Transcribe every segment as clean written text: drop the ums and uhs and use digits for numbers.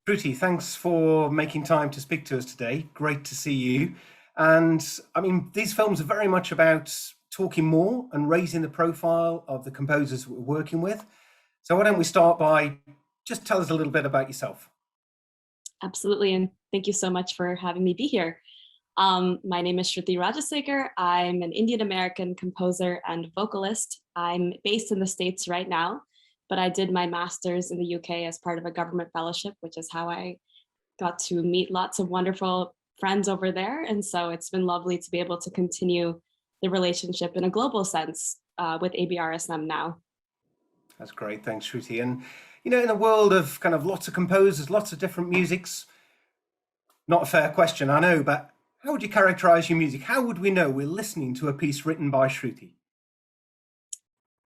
Shruthi, thanks for making time to speak to us today. Great to see you. And I mean, these films are very much about talking more and raising the profile of the composers we're working with. So why don't we start by just tell us a little bit about yourself? Absolutely, and thank you so much for having me be here. My name is Shruthi Rajasekar. I'm an Indian American composer and vocalist. I'm based in the States right now, but I did my master's in the UK as part of a government fellowship, which is how I got to meet lots of wonderful friends over there. And so it's been lovely to be able to continue the relationship in a global sense with ABRSM now. That's great. Thanks, Shruti. And, you know, in a world of kind of lots of composers, lots of different musics, not a fair question, I know, but how would you characterize your music? How would we know we're listening to a piece written by Shruti?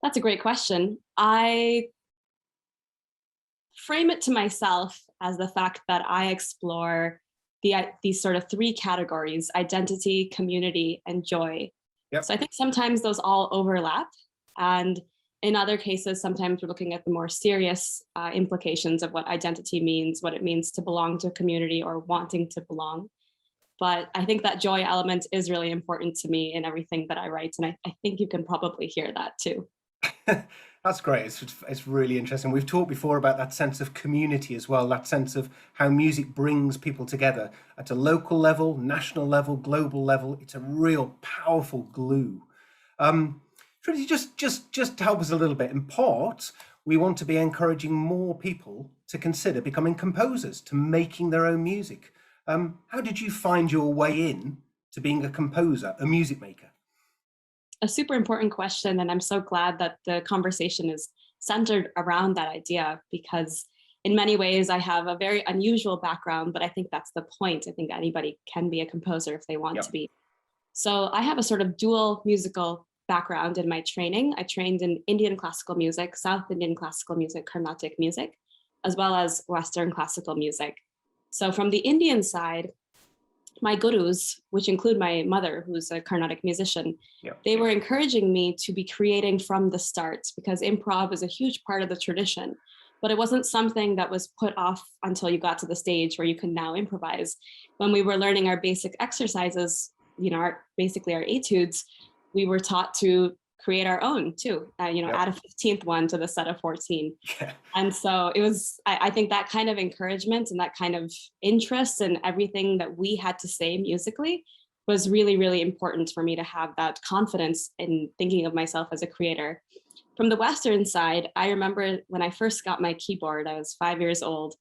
That's a great question. I frame it to myself as the fact that I explore these sort of three categories: identity, community, and joy. Yep. So I think sometimes those all overlap. And in other cases, sometimes we're looking at the more serious implications of what identity means, what it means to belong to a community or wanting to belong. But I think that joy element is really important to me in everything that I write. And I think you can probably hear that too. That's great. It's really interesting. We've talked before about that sense of community as well, that sense of how music brings people together at a local level, national level, global level. It's a real powerful glue. Trinity, just to help us a little bit. In part, we want to be encouraging more people to consider becoming composers, to making their own music. How did you find your way in to being a composer, a music maker? A super important question. And I'm so glad that the conversation is centered around that idea, because in many ways I have a very unusual background, but I think that's the point. I think anybody can be a composer if they want to be. So I have a sort of dual musical background in my training. I trained in Indian classical music, South Indian classical music, Carnatic music, as well as Western classical music. So from the Indian side, my gurus, which include my mother, who's a Carnatic musician, they were encouraging me to be creating from the start, because improv is a huge part of the tradition. But it wasn't something that was put off until you got to the stage where you can now improvise. When we were learning our basic exercises, basically our etudes, we were taught to create our own too, add a 15th one to the set of 14. Yeah. And so it was, I think that kind of encouragement and that kind of interest in everything that we had to say musically was really, really important for me to have that confidence in thinking of myself as a creator. From the Western side, I remember when I first got my keyboard, I was 5 years old,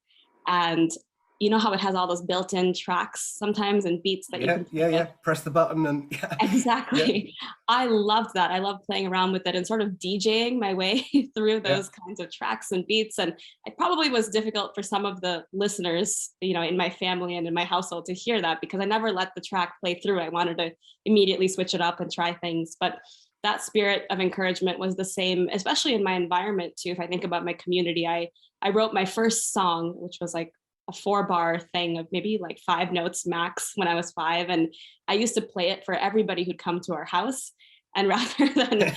and you know how it has all those built-in tracks sometimes and beats that you can press the button and Exactly. I loved that. I loved playing around with it and sort of DJing my way through those kinds of tracks and beats. And it probably was difficult for some of the listeners, in my family and in my household to hear that, because I never let the track play through. I wanted to immediately switch it up and try things. But that spirit of encouragement was the same, especially in my environment too. If I think about my community, I wrote my first song, which was like a 4-bar thing of maybe like 5 notes max when I was 5. And I used to play it for everybody who'd come to our house. And rather than,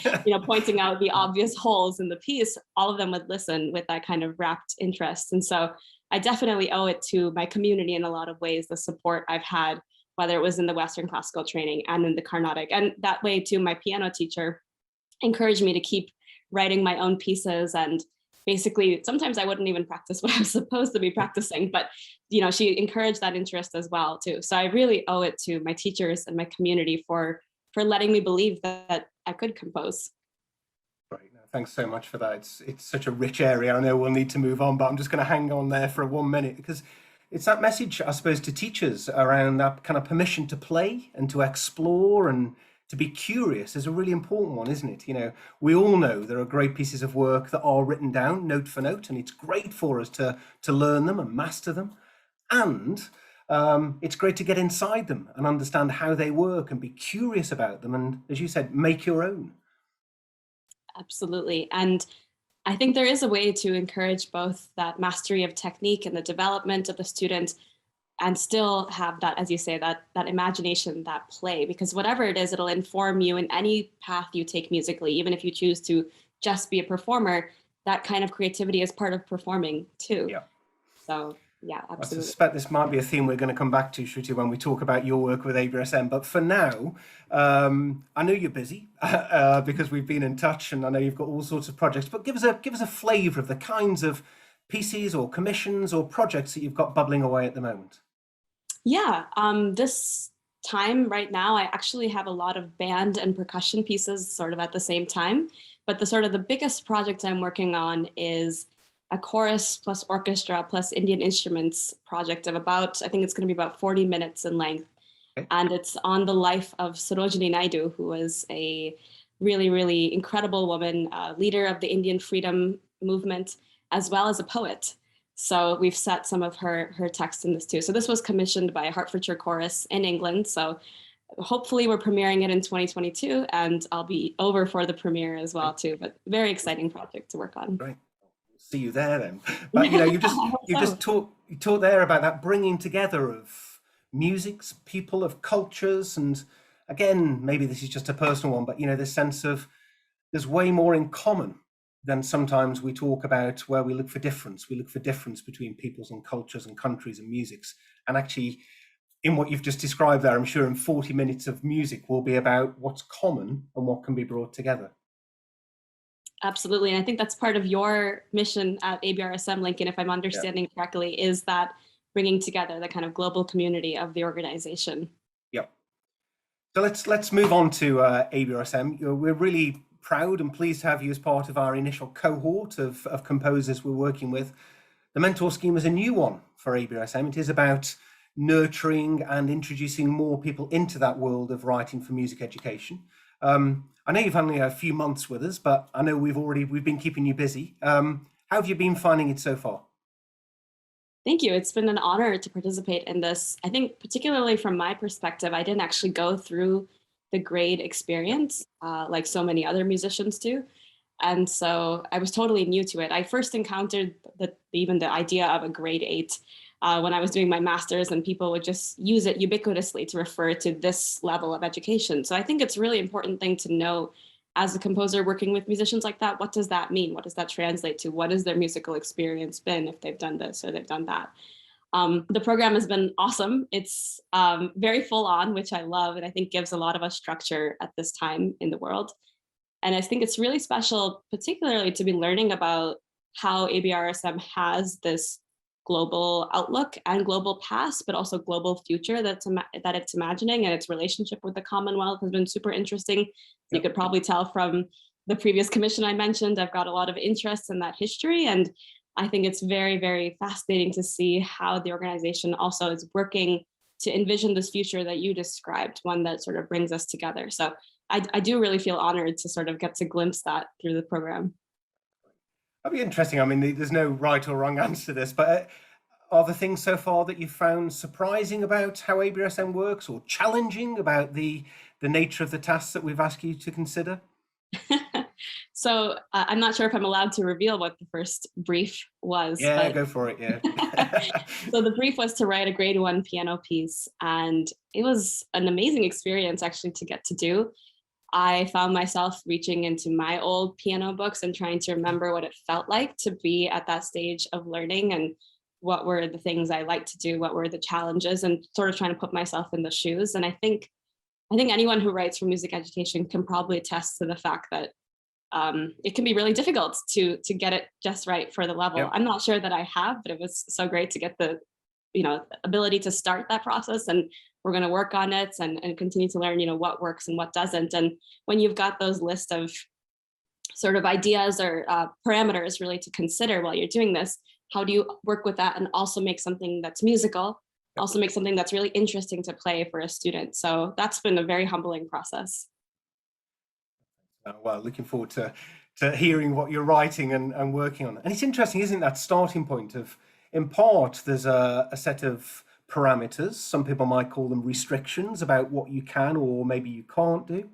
pointing out the obvious holes in the piece, all of them would listen with that kind of rapt interest. And so I definitely owe it to my community in a lot of ways, the support I've had, whether it was in the Western classical training and in the Carnatic. And that way too, my piano teacher encouraged me to keep writing my own pieces. And basically, sometimes I wouldn't even practice what I was supposed to be practicing, but she encouraged that interest as well too. So I really owe it to my teachers and my community for letting me believe that I could compose. Right. No, thanks so much for that. It's such a rich area. I know we'll need to move on, but I'm just going to hang on there for 1 minute, because it's that message, I suppose, to teachers around that kind of permission to play and to explore and to be curious is a really important one, isn't it? We all know there are great pieces of work that are written down note for note, and it's great for us to learn them and master them. And it's great to get inside them and understand how they work and be curious about them. And as you said, make your own. Absolutely. And I think there is a way to encourage both that mastery of technique and the development of the student, and still have that, as you say, that imagination, that play, because whatever it is, it'll inform you in any path you take musically. Even if you choose to just be a performer, that kind of creativity is part of performing too. Yeah. So Yeah, I absolutely. suspect this might be a theme we're going to come back to, Shruti, when we talk about your work with ABRSM. But for now, I know you're busy because we've been in touch, and I know you've got all sorts of projects. But give us a flavour of the kinds of pieces or commissions or projects that you've got bubbling away at the moment. Yeah, this time right now, I actually have a lot of band and percussion pieces sort of at the same time. But the sort of the biggest project I'm working on is a chorus plus orchestra plus Indian instruments project of about, I think it's going to be about 40 minutes in length. Okay. And it's on the life of Sarojini Naidu, who was a really, really incredible woman, leader of the Indian freedom movement, as well as a poet. So we've set some of her text in this too. So this was commissioned by Hertfordshire Chorus in England. So hopefully we're premiering it in 2022, and I'll be over for the premiere as well too. But very exciting project to work on. Great. See you there then. But Yeah, you've I hope you've so. just talked there about that bringing together of musics, people, of cultures, and again, maybe this is just a personal one, but this sense of there's way more in common than sometimes we talk about where we look for difference. We look for difference between peoples and cultures and countries and musics. And actually, in what you've just described there, I'm sure in 40 minutes of music will be about what's common and what can be brought together. Absolutely. And I think that's part of your mission at ABRSM, Lincoln, if I'm Yeah. understanding correctly, is that bringing together the kind of global community of the organization. Yep. So let's move on to ABRSM. We're really proud and pleased to have you as part of our initial cohort of composers we're working with. The mentor scheme is a new one for ABRSM. It is about nurturing and introducing more people into that world of writing for music education. I know you've only a few months with us, but I know we've been keeping you busy. How have you been finding it so far? Thank you. It's been an honor to participate in this. I think particularly from my perspective, I didn't actually go through the grade experience like so many other musicians do. And so I was totally new to it. I first encountered even the idea of a grade 8 when I was doing my master's, and people would just use it ubiquitously to refer to this level of education. So I think it's a really important thing to know as a composer working with musicians like that. What does that mean? What does that translate to? What has their musical experience been if they've done this or they've done that? The program has been awesome. It's very full on, which I love, and I think gives a lot of us structure at this time in the world. And I think it's really special, particularly to be learning about how ABRSM has this global outlook and global past, but also global future that it's imagining, and its relationship with the Commonwealth has been super interesting. You Yep. could probably tell from the previous commission I mentioned, I've got a lot of interest in that history. And I think it's very, very fascinating to see how the organization also is working to envision this future that you described, one that sort of brings us together. So I do really feel honored to sort of get to glimpse that through the program. That'd be interesting. I mean, there's no right or wrong answer to this, but are there things so far that you've found surprising about how ABRSM works, or challenging about the nature of the tasks that we've asked you to consider? So I'm not sure if I'm allowed to reveal what the first brief was, Yeah, but go for it. Yeah. so the brief was to write a grade 1 piano piece, and it was an amazing experience actually to get to do. I found myself reaching into my old piano books and trying to remember what it felt like to be at that stage of learning, and what were the things I liked to do, what were the challenges, and sort of trying to put myself in the shoes. And I think anyone who writes for music education can probably attest to the fact that it can be really difficult to get it just right for the level. Yep. I'm not sure that I have, but it was so great to get the ability to start that process, and we're going to work on it and continue to learn what works and what doesn't. And when you've got those list of sort of ideas or parameters really to consider while you're doing this, how do you work with that and also make something that's musical, also make something that's really interesting to play for a student? So that's been a very humbling process. Well, looking forward to hearing what you're writing and working on. And it's interesting, isn't it, that starting point of, in part, there's a set of parameters. Some people might call them restrictions about what you can or maybe you can't do.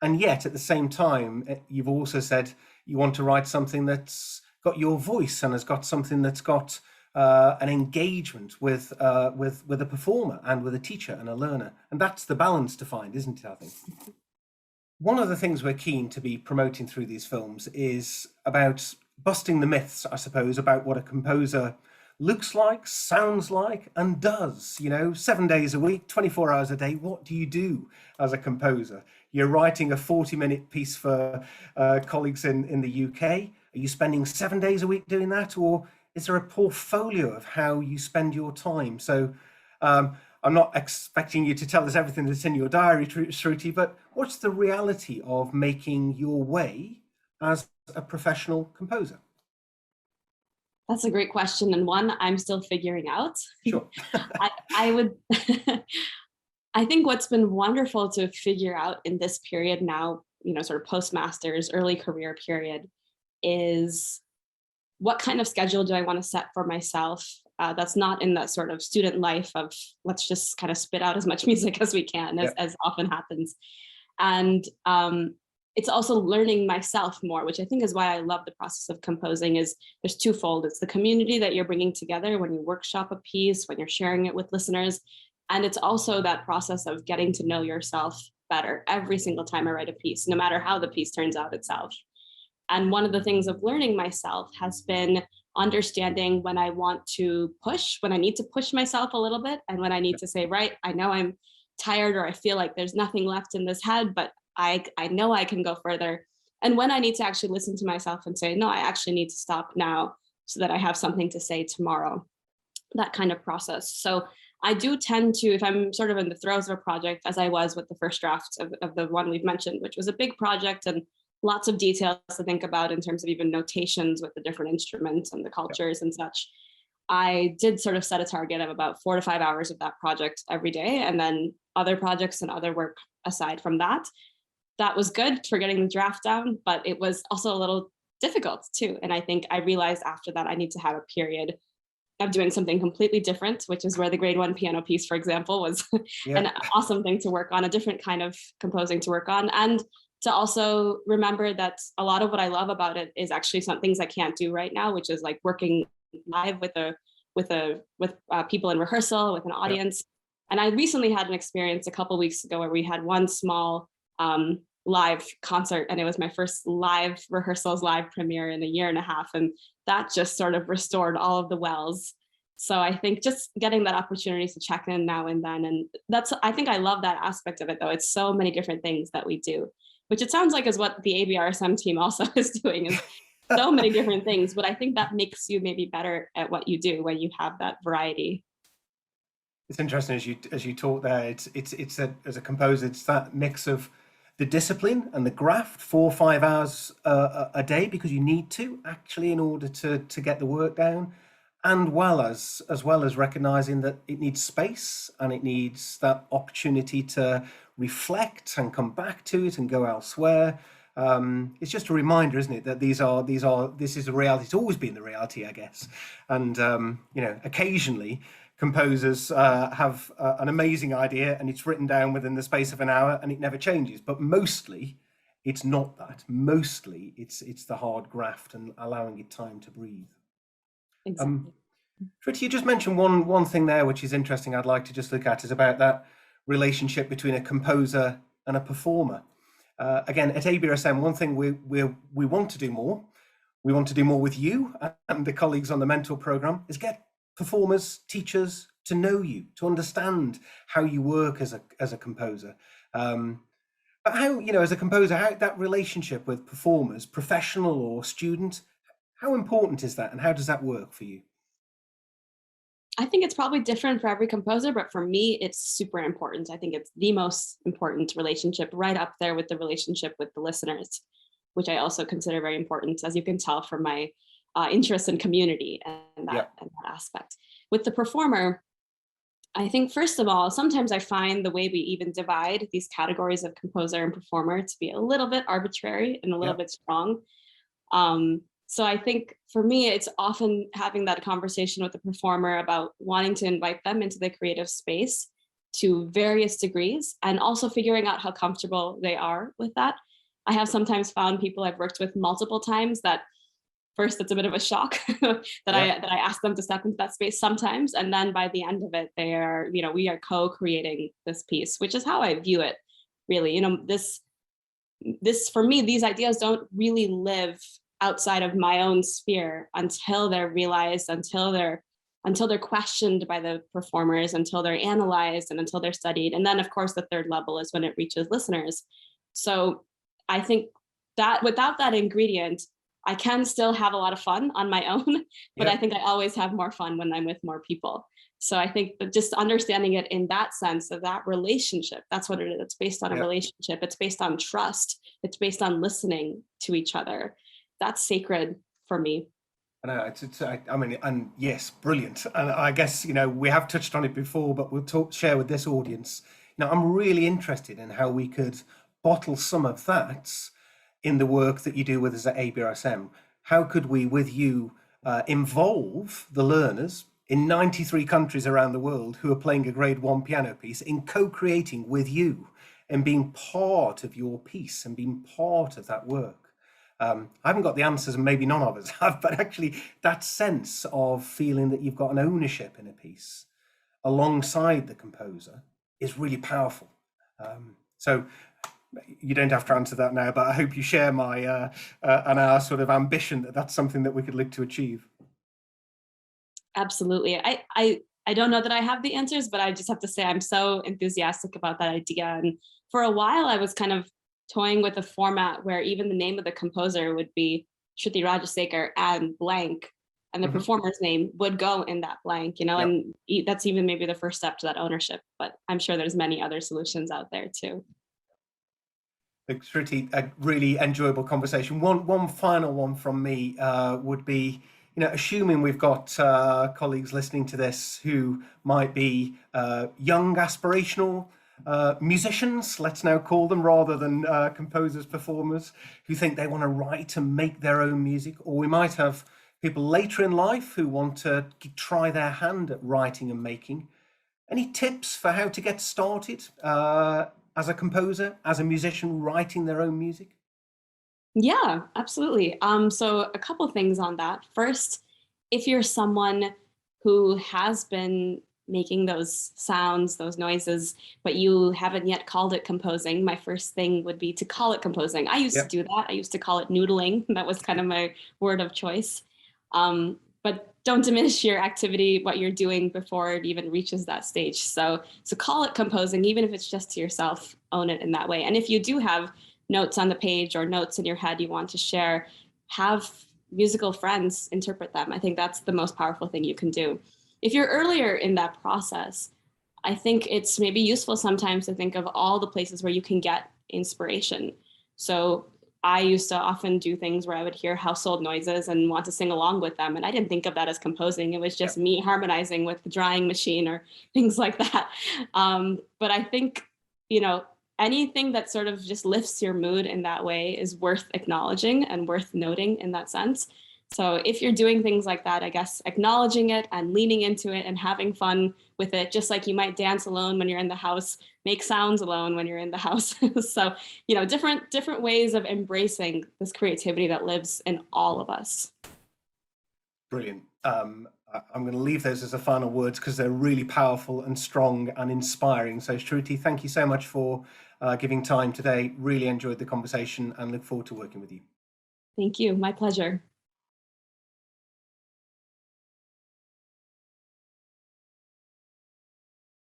And yet, at the same time, you've also said you want to write something that's got your voice and has got something that's got an engagement with a performer and with a teacher and a learner. And that's the balance to find, isn't it, I think? One of the things we're keen to be promoting through these films is about busting the myths, I suppose, about what a composer looks like, sounds like, and does. 7 days a week, 24 hours a day. What do you do as a composer? You're writing a 40-minute piece for colleagues in the UK. Are you spending 7 days a week doing that? Or is there a portfolio of how you spend your time? So I'm not expecting you to tell us everything that's in your diary, Shruti, but what's the reality of making your way as a professional composer? That's a great question, and one I'm still figuring out. Sure. I would, I think what's been wonderful to figure out in this period now, sort of post-masters, early career period, is what kind of schedule do I want to set for myself that's not in that sort of student life of let's just kind of spit out as much music as we can, as often happens. And it's also learning myself more, which I think is why I love the process of composing. Is there's twofold. It's the community that you're bringing together when you workshop a piece, when you're sharing it with listeners. And it's also that process of getting to know yourself better every single time I write a piece, no matter how the piece turns out itself. And one of the things of learning myself has been understanding when I want to push, when I need to push myself a little bit, and when I need to say, right, I know I'm tired or I feel like there's nothing left in this head, but I know I can go further. And when I need to actually listen to myself and say, no, I actually need to stop now so that I have something to say tomorrow, that kind of process. So I do tend to, if I'm sort of in the throes of a project, as I was with the first draft of the one we've mentioned, which was a big project and lots of details to think about in terms of even notations with the different instruments and the cultures and such. I did sort of set a target of about 4 to 5 hours of that project every day, and then other projects and other work aside from that. That was good for getting the draft down, but it was also a little difficult too. And I think I realized after that I need to have a period of doing something completely different, which is where the grade 1 piano piece, for example, was an awesome thing to work on, a different kind of composing to work on. And to also remember that a lot of what I love about it is actually some things I can't do right now, which is like working live with people in rehearsal, with an audience. And I recently had an experience a couple weeks ago where we had one small live concert, and it was my first live rehearsals, live premiere in a year and a half. And that just sort of restored all of the wells. So I think just getting that opportunity to check in now and then. And I think I love that aspect of it, though. It's so many different things that we do, which it sounds like is what the ABRSM team also is doing, is so many different things. But I think that makes you maybe better at what you do when you have that variety. It's interesting as you talk there. As a composer, it's that mix of the discipline and the graft, 4 or 5 hours a day, because you need to actually in order to get the work down, and as well as recognizing that it needs space and it needs that opportunity to reflect and come back to it and go elsewhere. It's just a reminder, isn't it, that this is a reality. It's always been the reality, I guess. And occasionally composers have an amazing idea and it's written down within the space of an hour and it never changes. But mostly it's not that. Mostly it's the hard graft and allowing it time to breathe. Exactly. Shruti, you just mentioned one thing there, which is interesting. I'd like to just look at is about that relationship between a composer and a performer. Again, at ABRSM, one thing we want to do more, we want to do more with you and the colleagues on the mentor program, is get performers, teachers to know you, to understand how you work as a composer. But how, as a composer, how that relationship with performers, professional or student, how important is that and how does that work for you? I think it's probably different for every composer, but for me, it's super important. I think it's the most important relationship, right up there with the relationship with the listeners, which I also consider very important, as you can tell from my interest in community and that aspect. With the performer, I think, first of all, sometimes I find the way we even divide these categories of composer and performer to be a little bit arbitrary and a little bit strong. So I think for me, it's often having that conversation with the performer about wanting to invite them into the creative space to various degrees, and also figuring out how comfortable they are with that. I have sometimes found people I've worked with multiple times that first it's a bit of a shock that I ask them to step into that space sometimes, and then by the end of it, they are, we are co-creating this piece, which is how I view it. Really, this for me, these ideas don't really live outside of my own sphere until they're realized, until they're until they're questioned by the performers, until they're analyzed, and until they're studied. And then, of course, the third level is when it reaches listeners. So I think that without that ingredient, I can still have a lot of fun on my own, but I think I always have more fun when I'm with more people. So I think that just understanding it in that sense of that relationship, that's what it is. It's based on a relationship. It's based on trust. It's based on listening to each other. That's sacred for me. I know I mean, and yes, brilliant. And I guess, we have touched on it before, but we'll share with this audience. I'm really interested in how we could bottle some of that in the work that you do with us at ABRSM. How could we, with you, involve the learners in 93 countries around the world who are playing a grade 1 piano piece in co-creating with you and being part of your piece and being part of that work? I haven't got the answers, and maybe none of us have, but actually that sense of feeling that you've got an ownership in a piece alongside the composer is really powerful. So you don't have to answer that now, but I hope you share my and our sort of ambition that that's something that we could look to achieve. Absolutely. I don't know that I have the answers, but I just have to say I'm so enthusiastic about that idea. And for a while, I was kind of toying with a format where even the name of the composer would be Shruthi Rajasekar and blank, and the performer's name would go in that blank, and that's even maybe the first step to that ownership. But I'm sure there's many other solutions out there too. Shruthi, a really enjoyable conversation. One final one from me would be, assuming we've got colleagues listening to this who might be young, aspirational musicians, let's now call them, rather than composers, performers, who think they want to write and make their own music. Or we might have people later in life who want to try their hand at writing and making. Any tips for how to get started as a composer, as a musician, writing their own music? Yeah, absolutely. So a couple things on that. First, if you're someone who has been making those sounds, those noises, but you haven't yet called it composing, my first thing would be to call it composing. I used to do that. I used to call it noodling. That was kind of my word of choice. But don't diminish your activity, what you're doing, before it even reaches that stage. So call it composing, even if it's just to yourself, own it in that way. And if you do have notes on the page or notes in your head you want to share, have musical friends interpret them. I think that's the most powerful thing you can do. If you're earlier in that process, I think it's maybe useful sometimes to think of all the places where you can get inspiration. So I used to often do things where I would hear household noises and want to sing along with them. And I didn't think of that as composing. It was just me harmonizing with the drying machine or things like that. But I think, anything that sort of just lifts your mood in that way is worth acknowledging and worth noting in that sense. So if you're doing things like that, I guess acknowledging it and leaning into it and having fun with it, just like you might dance alone when you're in the house, make sounds alone when you're in the house. So, different ways of embracing this creativity that lives in all of us. Brilliant. I'm going to leave those as the final words because they're really powerful and strong and inspiring. So Shruthi, thank you so much for giving time today. Really enjoyed the conversation and look forward to working with you. Thank you. My pleasure.